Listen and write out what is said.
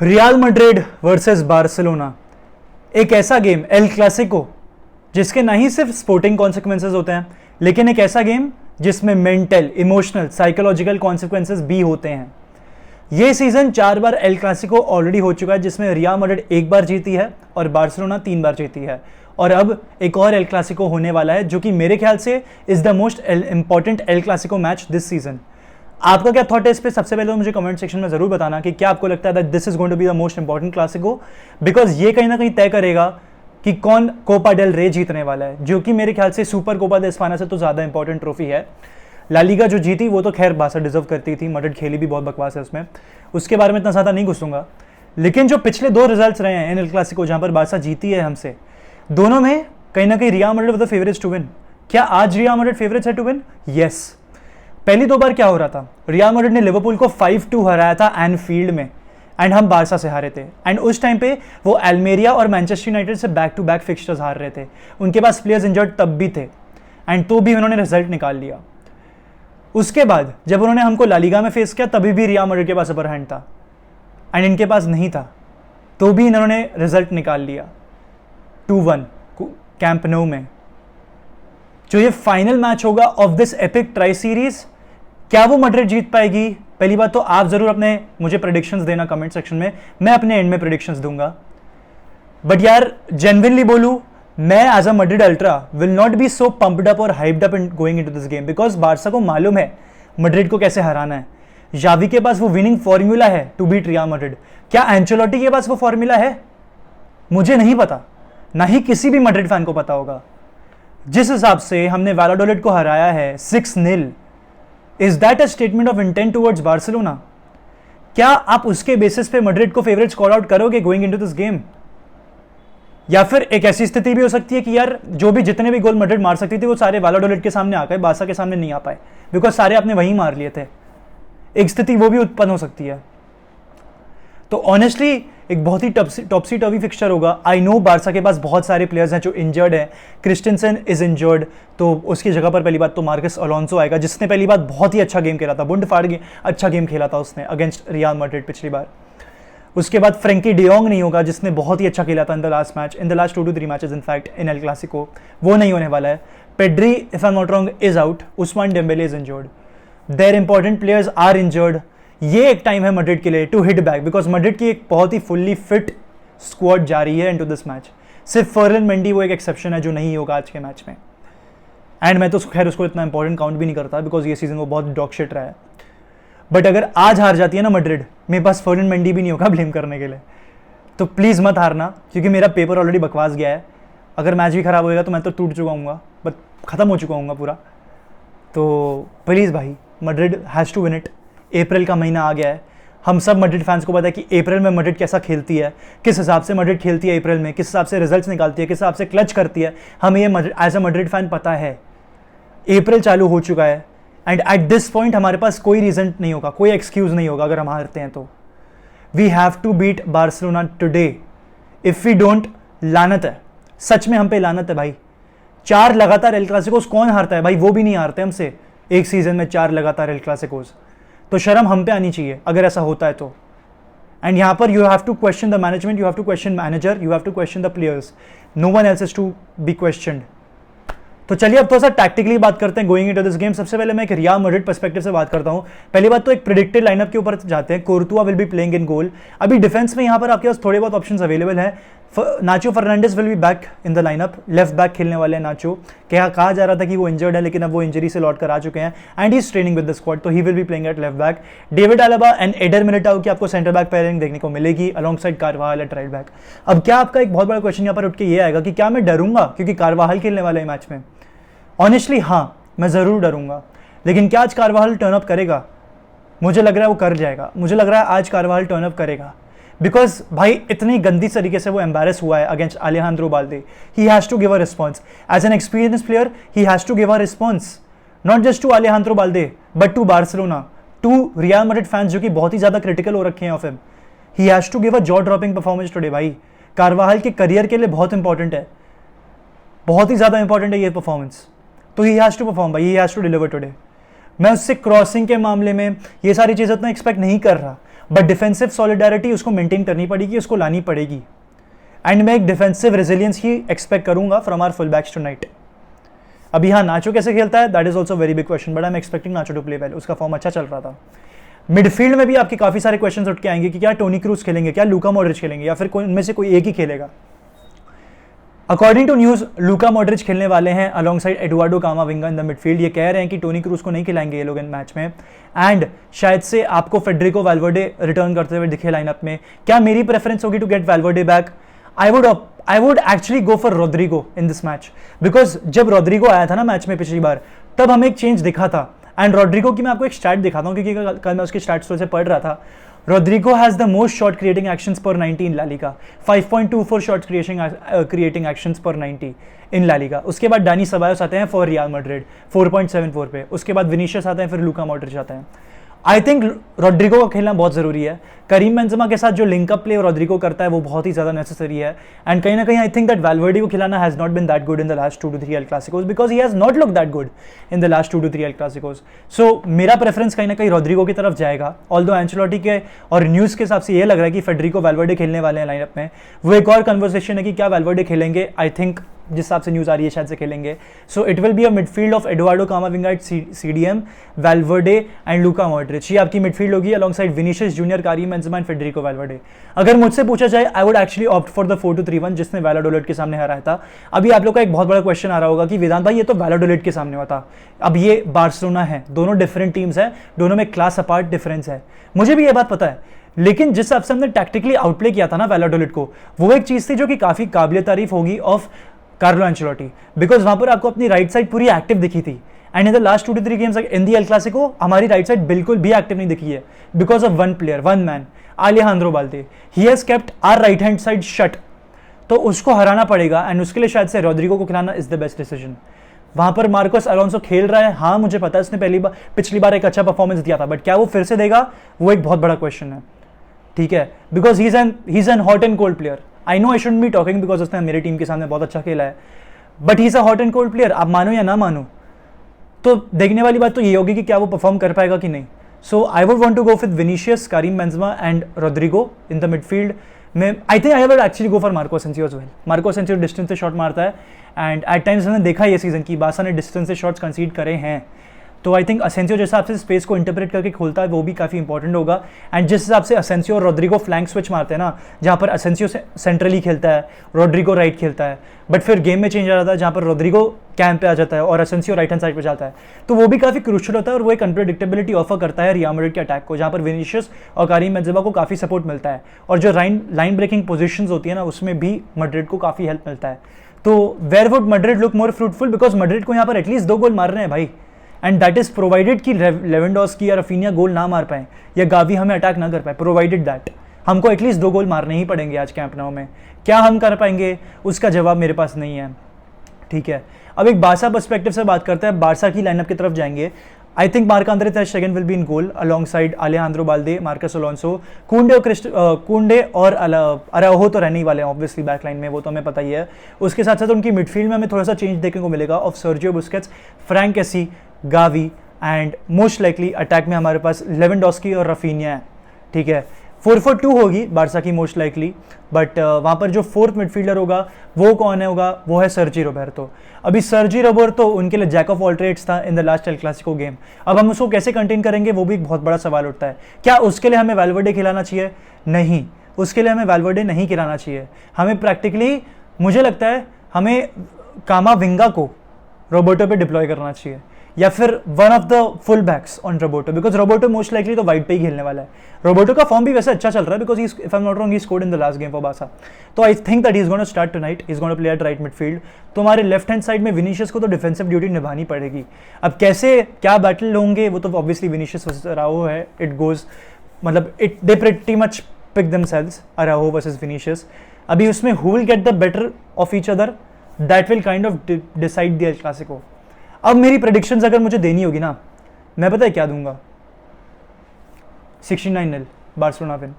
Real Madrid versus Barcelona, एक ऐसा game El Clasico जिसके ना ही सिर्फ स्पोर्टिंग कॉन्सिक्वेंसेज होते हैं, लेकिन एक ऐसा गेम जिसमें मेंटल, इमोशनल, साइकोलॉजिकल कॉन्सिक्वेंसेज भी होते हैं। ये सीजन 4 बार एल क्लासिको ऑलरेडी हो चुका है, जिसमें रियल मैड्रिड 1 बार जीती है और बार्सिलोना 3 बार जीती है, और अब एक और एल क्लासिको होने वाला है जो कि मेरे ख्याल से is the most important El Clasico match this season. आपका क्या थॉट है इस पे? सबसे पहले तो मुझे कमेंट सेक्शन में जरूर बताना कि क्या आपको लगता है that this is going to be the most important clasico, because ये कहीं ना कहीं तय करेगा कि कौन कोपा डेल रे जीतने वाला है, जो कि मेरे ख्याल से सुपर कोपा दे स्पाना से तो ज़्यादा इंपॉर्टेंट ट्रॉफी है। ला लीगा जो जीती वो तो खैर बासा डिजर्व करती थी, मैड्रिड खेली भी बहुत बकवास है उसमें, उसके बारे में इतना ज़्यादा नहीं घुसूंगा। लेकिन जो पिछले 2 रिजल्ट्स रहे हैं इन एल क्लासिको जहाँ पर बासा जीती है हमसे, दोनों में कहीं ना कहीं Real Madrid was the favourites to win. क्या आज रियल मैड्रिड फेवरेट्स है टू विन? यस। पहली 2 बार क्या हो रहा था, रियल मैड्रिड ने लिवरपूल को 5-2 हराया था एनफील्ड में, एंड हम बारसा से हारे थे। एंड उस टाइम पे वो एल्मेरिया और मैनचेस्टर यूनाइटेड से बैक टू बैक फिक्सचर्स हार रहे थे, उनके पास प्लेयर्स इंजर्ड तब भी थे, एंड तो भी उन्होंने रिजल्ट निकाल लिया। उसके बाद जब उन्होंने हमको ला लीगा में फेस किया, तभी भी रियल मैड्रिड के पास अपर हैंड था एंड इनके पास नहीं था, तो भी इन्होंने रिजल्ट निकाल लिया 2-1 कैंप नो में। जो ये फाइनल मैच होगा of this epic tri series, क्या वो मैड्रिड जीत पाएगी? पहली बात तो आप जरूर अपने मुझे प्रेडिक्शंस देना कमेंट सेक्शन में, मैं अपने एंड में प्रेडिक्शंस दूंगा। बट यार जेन्युइनली बोलूं, मैं as a Madrid ultra will not be so pumped up और hyped up in going into this game, because Barca को मालूम है मैड्रिड को कैसे हराना है। जावी के पास वो विनिंग फॉर्मूला है टू बीट रियल मैड्रिड। क्या एंचेलोटी के पास वो फॉर्मूला है? मुझे नहीं पता, ना ही किसी भी मैड्रिड फैन को पता होगा। जिस हिसाब से हमने वैलाडोलिड को हराया है 6-0, is that a statement of intent towards Barcelona? क्या आप उसके बेसिस पे मैड्रिड को फेवरेट्स कॉल आउट करोगे गोइंग इनटू दिस गेम? या फिर एक ऐसी स्थिति भी हो सकती है कि यार जो भी जितने भी गोल मैड्रिड मार सकती थी वो सारे वैलाडोलिड के सामने आ गए, बारसा के सामने नहीं आ पाए, बिकॉज सारे आपने वहीं मार लिए थे। एक स्थिति वो भी उत्पन्न हो सकती है। तो ऑनेस्टली एक बहुत ही टॉपसी टॉपी फिक्सचर होगा। आई नो बारसा के पास बहुत सारे प्लेयर्स हैं जो इंजर्ड हैं। क्रिस्टेंसन इज इंजर्ड, तो उसकी जगह पर पहली बात तो मार्कस अलोंसो आएगा, जिसने पहली बात बहुत ही अच्छा गेम खेला था, बुंड फाड़ अच्छा गेम खेला था उसने अगेंस्ट रियल मैड्रिड पिछली बार। उसके बाद फ्रेंकी डियोंग नहीं होगा, जिसने बहुत ही अच्छा खेला था in the last match, in the last 2 to 3 matches in fact in El Clasico, वो नहीं होने वाला है। Pedri if I am not wrong is out, Ousmane Dembele is injured, their important players are injured. ये एक टाइम है Madrid के लिए to hit back, because Madrid की एक बहुत ही फुल्ली फिट स्क्वाड जा रही है इनटू दिस मैच। सिर्फ फर्लन मेंडी वो एक एक्सेप्शन है जो नहीं होगा आज के मैच में, एंड मैं तो खैर उसको इतना इंपॉर्टेंट काउंट भी नहीं करता, बिकॉज ये सीजन वो बहुत डॉग शिट रहा है। बट अगर आज हार जाती है ना मैड्रिड, मेरे पास फर्लन मेंडी भी नहीं होगा ब्लेम करने के लिए, तो प्लीज़ मत हारना, क्योंकि मेरा पेपर ऑलरेडी बकवास गया है। अगर मैच भी खराब होएगा तो मैं तो टूट चुका हूँ, बट ख़त्म हो चुका हूँ पूरा। तो प्लीज़ भाई, Madrid has to win it. अप्रैल का महीना आ गया है, हम सब मैड्रिड फैंस को पता है कि अप्रैल में मैड्रिड कैसा खेलती है, किस हिसाब से मैड्रिड खेलती है अप्रैल में, किस हिसाब से रिजल्ट्स निकालती है, किस हिसाब से क्लच करती है। हमें ये एज अ मैड्रिड फैन पता है। अप्रैल चालू हो चुका है, एंड एट दिस पॉइंट हमारे पास कोई रीज़न नहीं होगा, कोई एक्सक्यूज़ नहीं होगा अगर हम हारते हैं तो। We have to beat Barcelona today. If we don't, लानत है, सच में हम पे लानत है भाई। 4 लगातार एल क्लासिकोस कौन हारता है भाई? वो भी नहीं हारते हमसे एक सीजन में 4 लगातार एल क्लासिकोस, तो शर्म हम पे आनी चाहिए अगर ऐसा होता है तो। एंड यहाँ पर you have to question the management, you have to question manager, you have to question the players, no one else is to be questioned. तो चलिए अब थोड़ा सा टैक्टिकली बात करते हैं गोइंग इनटू दिस गेम। सबसे पहले मैं एक रियल मैड्रिड पर्सपेक्टिव से बात करता हूं। पहली बात तो एक प्रेडिक्टेड लाइनअप के ऊपर जाते हैं। Courtois will be playing in goal. अभी डिफेंस में यहाँ पर आपके पास थोड़े बहुत ऑप्शंस अवेलेबल हैं। Nacho Fernandez will be back in the lineup, left back खेलने वाले हैं नाचो। क्या कहा जा रहा था कि वो इंजर्ड है, लेकिन अब वो इंजरी से लौट कर आ चुके हैं and he is training with the squad, तो he will be playing at left back. David Alaba and Eder Militao की आपको सेंटर बैक पेयरिंग देखने को मिलेगी alongside Carvajal at right back. अब क्या आपका एक बहुत बड़ा क्वेश्चन यहाँ पर उठ के ये आएगा कि क्या मैं डरूंगा क्योंकि कारवाहल खेलने वाले मैच में? ऑनेस्टली हाँ, मैं ज़रूर डरूंगा, लेकिन क्या आज कारवाहल टर्न अप करेगा? मुझे लग रहा है वो कर जाएगा। मुझे लग रहा है आज कारवाहल टर्न अप करेगा, बिकॉज भाई इतनी गंदी तरीके से वो एम्बैरेस हुआ है against Alejandro Balde. He has to give a response as an experience player, he has to give a response not just to Alejandro Balde but to Barcelona, to Real Madrid fans जो कि बहुत ही ज़्यादा critical हो रखे हैं of him. He has to give a jaw dropping performance today. भाई कारवाहल के करियर के लिए बहुत इंपॉर्टेंट है, बहुत ही ज़्यादा इंपॉर्टेंट है ये परफॉर्मेंस, तो ही हैज़ टू परफॉर्म भाई, he has to deliver today. मैं उससे क्रॉसिंग के मामले में ये सारी चीज़ें उतना एक्सपेक्ट नहीं कर रहा, बट डिफेंसिव सॉलिडारिटी उसको मेंटेन करनी पड़ेगी, उसको लानी पड़ेगी। एंड मैं एक डिफेंसिव रेजिलियंस ही एक्सपेक्ट करूंगा from our full backs tonight. अभी हाँ, नाचो कैसे खेलता है, that is also very big question, but I am expecting Nacho to play well. उसका फॉर्म अच्छा चल रहा था। मिडफील्ड में भी आपके काफी सारे क्वेश्चंस उठ के आएंगे कि क्या टोनी क्रूज खेलेंगे, क्या लूका मॉड्रिच खेलेंगे, या फिर इनमें से कोई एक ही खेलेगा। According to news Luka Modric खेलने वाले हैं alongside Eduardo Camavinga in the midfield. ये कह रहे हैं कि टोनी क्रूज को नहीं खिलाएंगे ये लोग इन मैच में, एंड शायद से आपको फेडरिको वैल्वर्डे रिटर्न करते हुए दिखे लाइनअप में। क्या मेरी प्रेफरेंस होगी to get Valverde back? I would actually go for Rodrigo in this match, because जब Rodrigo आया था ना मैच में पिछली बार, तब हमें एक चेंज दिखा था। एंड Rodrigo की मैं आपको एक स्टैट दिखाता हूँ, क्योंकि कल मैं उसकी स्टैट से पढ़ रहा था। Rodrigo has the most shot creating actions per 90 in La Liga, 5.24 shots creating actions per 90 in La Liga। उसके बाद डानी सबायोस आते हैं फॉर रियल मैड्रिड 4.74 पे, उसके बाद विनीशियस आते हैं, फिर लूका मॉड्रिच आते हैं। आई थिंक रोड्रिगो का खेलना बहुत जरूरी है। करीम बेंजेमा के साथ जो लिंकअप प्ले रोड्रिगो करता है वो बहुत ही ज्यादा नेसेसरी है। एंड कहीं ना कहीं आई थिंक दैट वैल्वर्डे को खिलाना has not been that good in the last 2 to 3 El Clasicos, because he has not look that good in the last 2 to 3 El Clasicos. So मेरा प्रेफरेंस कहीं ना कहीं रोड्रिगो की तरफ जाएगा। ऑल्दो एंचेलोटी के और न्यूज के हिसाब से ये लग रहा है कि फेडरिको वैल्वर्डे खेलने वाले हैं लाइनअप में। वो एक और कन्वर्सेशन है कि क्या वैल्वर्डे खेलेंगे। आई थिंक जिस हिसाब से न्यूज आ रही है शायद से खेलेंगे। So it will be a midfield of Eduardo Camavinga at CDM, Valverde and Luka Modric. ये आपकी मिडफील्ड होगी alongside Vinicius Junior, Karim Benzema and Federico Valverde. अगर मुझसे पूछा जाए, I would actually opt for the 4-2-3-1 जिसने वैलाडोलिड के सामने हराया था। अभी आप लोग का एक बहुत बड़ा क्वेश्चन आ रहा होगा कि वेदांत भाई ये तो वैलाडोलिड के सामने हुआ था, अब ये बार्सिलोना है, दोनों डिफरेंट टीम्स है, दोनों में क्लास अपार्ट डिफरेंस है। मुझे भी ये बात पता है, लेकिन जिस हिसाब से हमने टैक्टिकली आउटप्ले किया था ना वैलाडोलिड को, वो एक चीज थी जो कि काफी काबिल तारीफ होगी ऑफ कार्लो एंचेलोटी, बिकॉज वहां पर आपको अपनी राइट साइड पूरी एक्टिव दिखी थी। And in the last 2 to 3 games in the El Clasico हमारी राइट साइड बिल्कुल भी एक्टिव नहीं दिखी है, because of one player, one man, Alejandro Balde. He has kept our right hand side shut, तो उसको हराना पड़ेगा। एंड उसके लिए शायद से रोड्रिगो को खिलाना इज द बेस्ट डिसीजन। वहां पर मार्कोस अलोंसो खेल रहा है, हाँ मुझे पता है उसने पिछली बार एक अच्छा परफॉर्मेंस दिया था, बट क्या वो फिर से देगा, वो एक बहुत बड़ा क्वेश्चन है। ठीक है, because he is an hot and cold player. I know I shouldn't be talking because उसने मेरी टीम के सामने बहुत अच्छा खेला है, but he is a hot and cold player. आप मानो या ना मानो, तो देखने वाली बात तो ये होगी कि क्या वो परफॉर्म कर पाएगा कि नहीं। So I would want to go with Vinicius, Karim Benzema and Rodrigo in the midfield में। I think I would actually go for Marco Asensio as well. Marco Asensio distance से शॉट मारता है, and eight times हमने देखा ये season की बासा ने डिस्टेंस से शॉट्स कंसीड करे हैं। तो आई थिंक असेंसियो जिस हिसाब से स्पेस को इंटरप्रेट करके खोलता है वो भी काफ़ी इंपॉर्टेंट होगा। एंड जिस हिसाब से असेंसियो और रोड्रिगो फ्लैंक स्विच मारते हैं ना, जहाँ पर असेंसियो सेंट्रली खेलता है, रोड्रिगो राइट खेलता है, बट फिर गेम में चेंज आ जाता है जहाँ पर रोड्रिगो कैंप पे आ जाता है और असेंसियो राइट हैंड साइड पे जाता है, तो वो भी काफ़ी क्रूशियल होता है और वो एक अनप्रेडिक्टेबिलिटी ऑफर करता है रियल मैड्रिड के अटैक को, जहाँ पर विनीशियस और कारीम बेंजेमा को काफ़ी सपोर्ट मिलता है। और जो लाइन ब्रेकिंग पोजिशन होती है ना, उसमें भी मैड्रिड को काफ़ी हेल्प मिलता है। तो where would Madrid look more fruitful, because Madrid को यहाँ पर एटलीस्ट 2 गोल मार रहे हैं भाई, एंड दैट इज प्रोवाइडेड कि लेवेंडोस्की या रफीनिया गोल ना मार पाए या गावी हमें अटैक ना कर पाए, प्रोवाइडेड दैट हमको एटलीस्ट 2 गोल मारने ही पड़ेंगे आज कैंप नाउ में। क्या हम कर पाएंगे उसका जवाब मेरे पास नहीं है। ठीक है, अब एक बारसा पर्सपेक्टिव से बात करते हैं, बारसा की लाइनअप की तरफ जाएंगे। I think Marc-Andre ter Stegen will be in goal alongside Alejandro Balde, Marcos Alonso, Kounde और अराओहो तो रहने ही वाले हैं ऑब्वियसली बैक लाइन में, वो तो हमें पता ही है। उसके साथ साथ उनकी मिडफील्ड में हमें थोड़ा सा चेंज देखने को मिलेगा of Sergio Busquets, Franck Kessie, Gavi, and most likely attack में हमारे पास लेवेंडोस्की और रफीनिया है। ठीक है, 4-4-2 होगी बारसा की मोस्ट लाइकली, बट वहाँ पर जो फोर्थ मिडफील्डर होगा वो कौन होगा, वो है सर्जी रोबर्टो। अभी सर्जी रोबर्टो उनके लिए जैक ऑफ ऑल ट्रेड्स था in the last El Clasico game. अब हम उसको कैसे कंटेन करेंगे वो भी एक बहुत बड़ा सवाल उठता है। क्या उसके लिए हमें वैल्वर्डे खिलाना चाहिए? नहीं, उसके लिए हमें वैल्वर्डे नहीं खिलाना चाहिए। हमें प्रैक्टिकली मुझे लगता है हमें कामाविंगा को रोबर्टो पे डिप्लॉय करना चाहिए, या फिर one of the full backs on Roberto, because Roberto most likely तो वाइड पे ही खेलने वाला है। रोबर्टो का फॉर्म भी वैसे अच्छा चल रहा है, because if I am not wrong he scored in the last game for Barca. तो I think that he is gonna start tonight, he is gonna play at right midfield. तो हमारे लेफ्ट हैंड साइड में Vinicius को तो defensive duty निभानी पड़ेगी। अब कैसे क्या बैटल होंगे वो तो ऑब्वियसली विनीशियस वर्सेस अराओहो है, इट गोज मतलब they pretty much pick themselves, Araujo versus Vinicius. अभी उसमें who will get the better of each other, that will kind of decide the El Clasico. अब मेरी प्रेडिक्शंस अगर मुझे देनी होगी ना, मैं पता है क्या दूंगा, 69-0 बार्सिलोना विन।